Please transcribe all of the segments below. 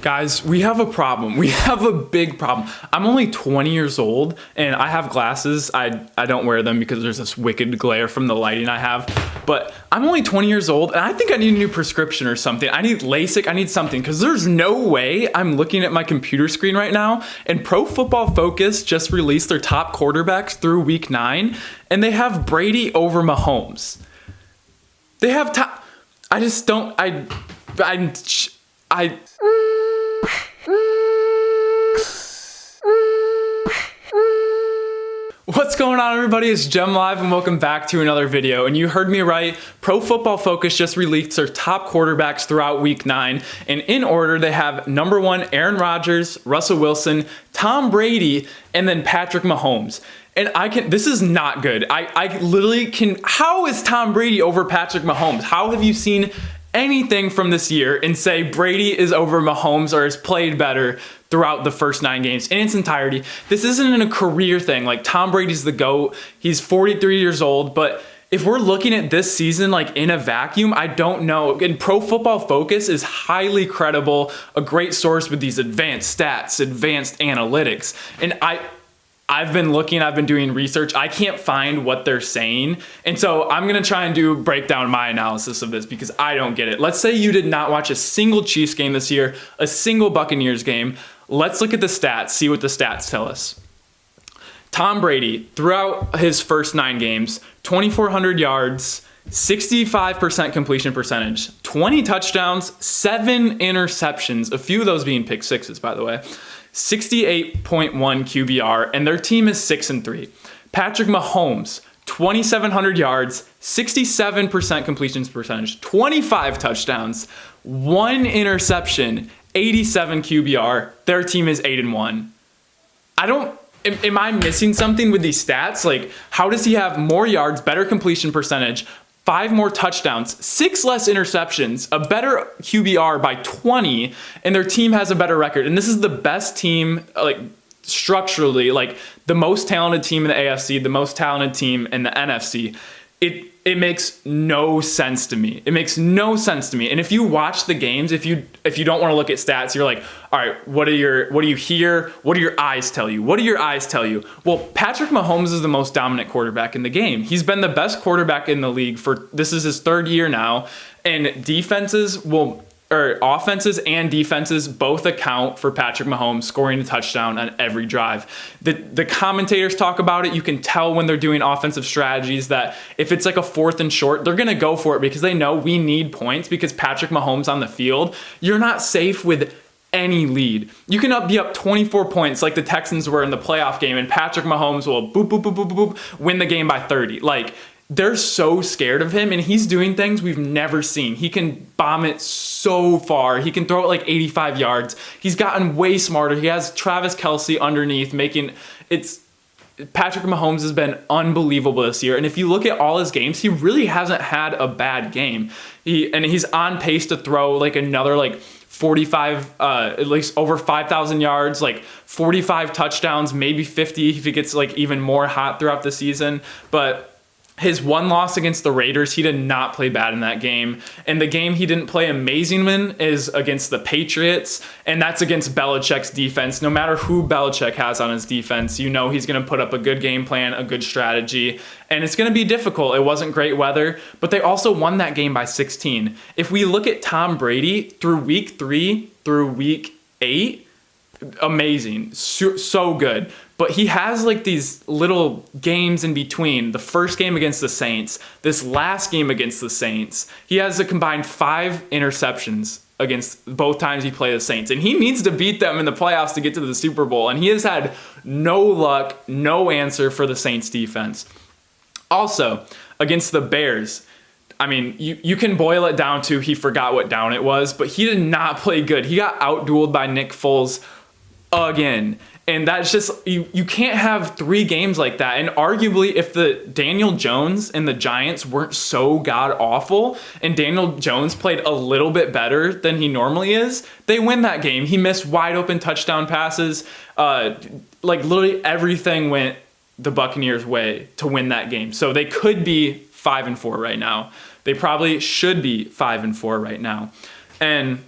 Guys, we have a problem. We have a big problem. I'm only 20 years old and I have glasses. I don't wear them because there's this wicked glare from the lighting I have. But I'm only 20 years old and I think I need a new prescription or something. I need LASIK. I need something because there's no way I'm looking at my computer screen right now and Pro Football Focus just released their top quarterbacks through week 9 and they have Brady over Mahomes. They have top. I just don't. What's going on, everybody? It's Gem Live and welcome back to another video. And you heard me right, Pro Football Focus just released their top quarterbacks throughout week 9. And in order, they have number 1, Aaron Rodgers, Russell Wilson, Tom Brady, and then Patrick Mahomes. And this is not good. I literally can, how is Tom Brady over Patrick Mahomes? How have you seen anything from this year and say Brady is over Mahomes or has played better throughout the first 9 games in its entirety? This isn't a career thing. Like, Tom Brady's the GOAT. He's 43 years old, but if we're looking at this season like in a vacuum, I don't know. And Pro Football Focus is highly credible, a great source with these advanced stats, advanced analytics. And I've been looking, I've been doing research. I can't find what they're saying. And so I'm going to try and break down my analysis of this because I don't get it. Let's say you did not watch a single Chiefs game this year, a single Buccaneers game. Let's look at the stats, see what the stats tell us. Tom Brady, throughout his first 9 games, 2,400 yards, 65% completion percentage, 20 touchdowns, 7 interceptions, a few of those being pick sixes, by the way. 68.1 QBR, and their team is 6-3. Patrick Mahomes, 2,700 yards, 67% completion percentage, 25 touchdowns, 1 interception, 87 QBR. Their team is 8-1. Am I missing something with these stats? Like, how does he have more yards, better completion percentage, 5 more touchdowns, 6 less interceptions, a better QBR by 20, and their team has a better record? And this is the best team, like, structurally, like the most talented team in the AFC, the most talented team in the NFC. It makes no sense to me. It makes no sense to me. And if you watch the games, if you don't want to look at stats, you're like, all right, what do you hear? What do your eyes tell you? What do your eyes tell you? Well, Patrick Mahomes is the most dominant quarterback in the game. He's been the best quarterback in the league this is his 3rd year now. And offenses and defenses both account for Patrick Mahomes scoring a touchdown on every drive. The commentators talk about it. You can tell when they're doing offensive strategies that if it's like a 4th and short, they're going to go for it because they know we need points because Patrick Mahomes on the field. You're not safe with any lead. You can be up 24 points like the Texans were in the playoff game, and Patrick Mahomes will boop, boop, boop, boop, boop, boop, win the game by 30. Like, they're so scared of him, and he's doing things we've never seen. He can bomb it so far. He can throw it like 85 yards. He's gotten way smarter. He has Travis Kelce underneath Patrick Mahomes has been unbelievable this year. And if you look at all his games, he really hasn't had a bad game. He's on pace to throw like another 45, at least over 5,000 yards, like 45 touchdowns, maybe 50 if he gets like even more hot throughout the season. But his one loss against the Raiders, he did not play bad in that game. And the game he didn't play amazing in is against the Patriots, and that's against Belichick's defense. No matter who Belichick has on his defense, you know he's going to put up a good game plan, a good strategy, and it's going to be difficult. It wasn't great weather, but they also won that game by 16. If we look at Tom Brady through week 3 through week 8, amazing, so good. But he has like these little games in between. The first game against the Saints, this last game against the Saints, he has a combined 5 interceptions against both times he played the Saints. And he needs to beat them in the playoffs to get to the Super Bowl. And he has had no luck, no answer for the Saints defense. Also, against the Bears, I mean, you can boil it down to he forgot what down it was, but he did not play good. He got outdueled by Nick Foles again. And that's just, you can't have 3 games like that. And arguably, if the Daniel Jones and the Giants weren't so god-awful, and Daniel Jones played a little bit better than he normally is, they win that game. He missed wide-open touchdown passes. Literally everything went the Buccaneers' way to win that game. So they could be 5-4 right now. They probably should be 5-4 right now. And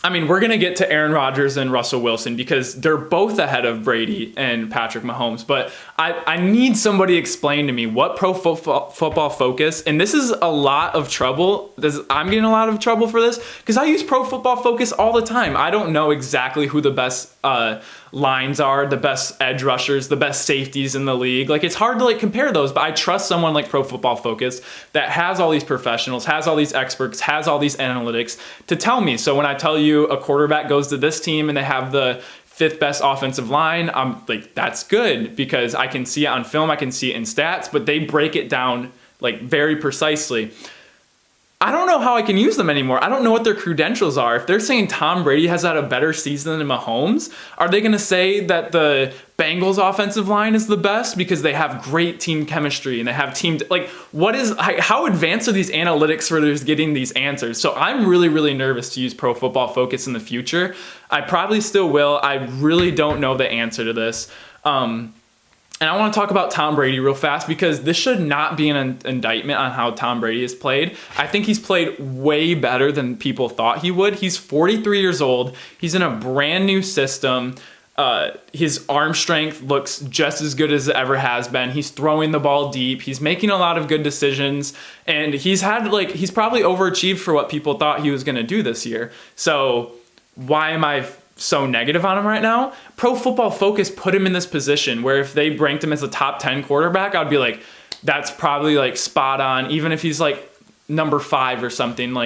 I mean, we're going to get to Aaron Rodgers and Russell Wilson because they're both ahead of Brady and Patrick Mahomes. But I need somebody to explain to me what Pro Football Focus, and this is a lot of trouble. I'm getting a lot of trouble for this because I use Pro Football Focus all the time. I don't know exactly who the best lines are, the best edge rushers, the best safeties in the league. Like, it's hard to compare those, but I trust someone like Pro Football Focus that has all these professionals, has all these experts, has all these analytics to tell me. So when I tell you a quarterback goes to this team and they have the 5th best offensive line, I'm like, that's good because I can see it on film, I can see it in stats, but they break it down very precisely. I don't know how I can use them anymore. I don't know what their credentials are. If they're saying Tom Brady has had a better season than Mahomes, are they going to say that the Bengals offensive line is the best because they have great team chemistry and they have team, how advanced are these analytics for getting these answers? So I'm really, really nervous to use Pro Football Focus in the future. I probably still will. I really don't know the answer to this. And I want to talk about Tom Brady real fast because this should not be an indictment on how Tom Brady has played. I think he's played way better than people thought he would. He's 43 years old. He's in a brand new system. His arm strength looks just as good as it ever has been. He's throwing the ball deep. He's making a lot of good decisions. And he's probably overachieved for what people thought he was going to do this year. So why am I so negative on him right now? Pro Football Focus put him in this position where if they ranked him as a top 10 quarterback, I'd be like, that's probably spot on. Even if he's number 5 or something,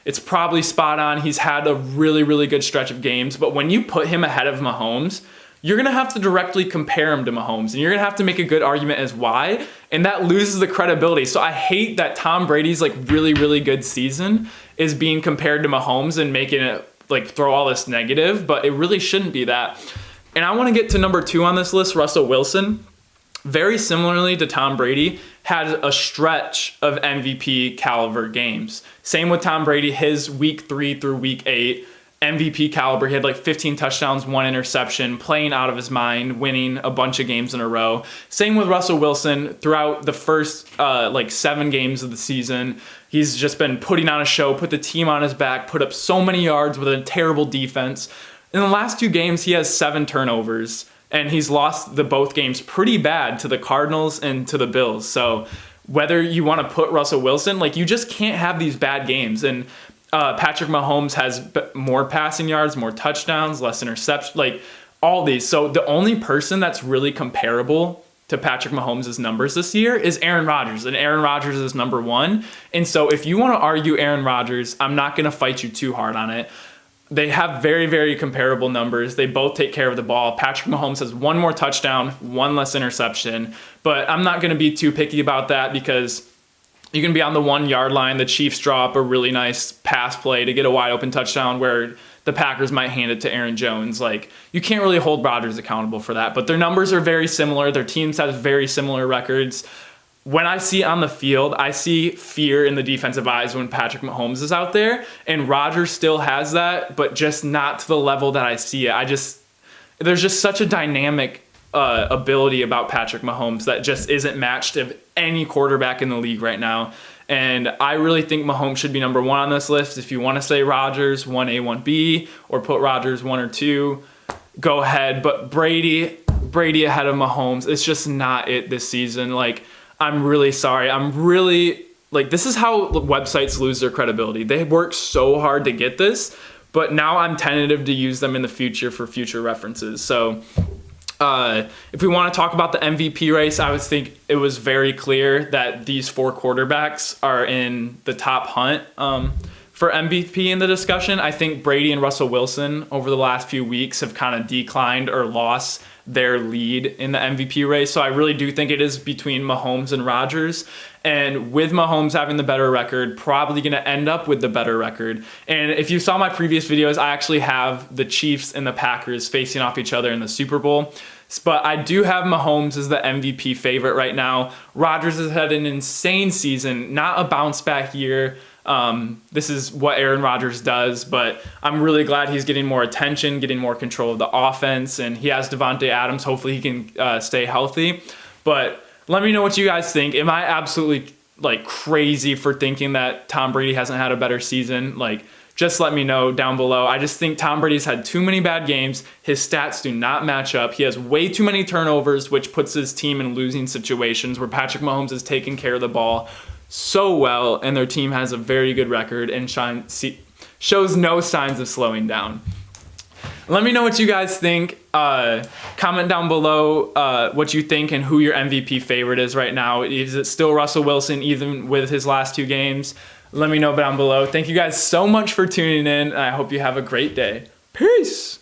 it's probably spot on. He's had a really, really good stretch of games. But when you put him ahead of Mahomes, you're going to have to directly compare him to Mahomes. And you're going to have to make a good argument as why. And that loses the credibility. So I hate that Tom Brady's really, really good season is being compared to Mahomes and making it throw all this negative, but it really shouldn't be that. And I want to get to number 2 on this list, Russell Wilson. Very similarly to Tom Brady, had a stretch of MVP caliber games. Same with Tom Brady, his week 3 through week 8, MVP caliber. He had 15 touchdowns, 1 interception, playing out of his mind, winning a bunch of games in a row. Same with Russell Wilson throughout the first 7 games of the season. He's just been putting on a show, put the team on his back, put up so many yards with a terrible defense. In the last 2 games, he has 7 turnovers, and he's lost both games pretty bad to the Cardinals and to the Bills. So whether you want to put Russell Wilson, you just can't have these bad games. And Patrick Mahomes has more passing yards, more touchdowns, less interceptions, all these. So the only person that's really comparable to Patrick Mahomes' numbers this year is Aaron Rodgers, and Aaron Rodgers is number 1. And so if you want to argue Aaron Rodgers, I'm not going to fight you too hard on it. They have very, very comparable numbers. They both take care of the ball. Patrick Mahomes has 1 more touchdown, 1 less interception, but I'm not going to be too picky about that because you can be on the 1-yard line. The Chiefs drop a really nice pass play to get a wide open touchdown where the Packers might hand it to Aaron Jones. You can't really hold Rodgers accountable for that, but their numbers are very similar. Their teams have very similar records. When I see it on the field, I see fear in the defensive eyes when Patrick Mahomes is out there, and Rodgers still has that, but just not to the level that I see it. There's just such a dynamic ability about Patrick Mahomes that just isn't matched of any quarterback in the league right now. And I really think Mahomes should be number 1 on this list. If you want to say Rodgers 1A, 1B, or put Rodgers 1 or 2, go ahead. But Brady ahead of Mahomes, it's just not it this season. I'm really sorry. This is how websites lose their credibility. They work so hard to get this, but now I'm tentative to use them in the future for future references. So if we want to talk about the MVP race, I would think it was very clear that these 4 quarterbacks are in the top hunt for MVP in the discussion. I think Brady and Russell Wilson over the last few weeks have kind of declined or lost their lead in the MVP race. So I really do think it is between Mahomes and Rodgers. And with Mahomes having the better record, probably going to end up with the better record. And if you saw my previous videos, I actually have the Chiefs and the Packers facing off each other in the Super Bowl. But I do have Mahomes as the MVP favorite right now. Rodgers has had an insane season, not a bounce back year. This is what Aaron Rodgers does, but I'm really glad he's getting more attention, getting more control of the offense, and he has Devontae Adams. Hopefully he can stay healthy. But let me know what you guys think. Am I absolutely crazy for thinking that Tom Brady hasn't had a better season? just let me know down below. I just think Tom Brady's had too many bad games. His stats do not match up. He has way too many turnovers, which puts his team in losing situations where Patrick Mahomes is taking care of the ball so well, and their team has a very good record and shows no signs of slowing down. Let me know what you guys think. Comment down below what you think and who your MVP favorite is right now. Is it still Russell Wilson, even with his last 2 games? Let me know down below. Thank you guys so much for tuning in, and I hope you have a great day. Peace!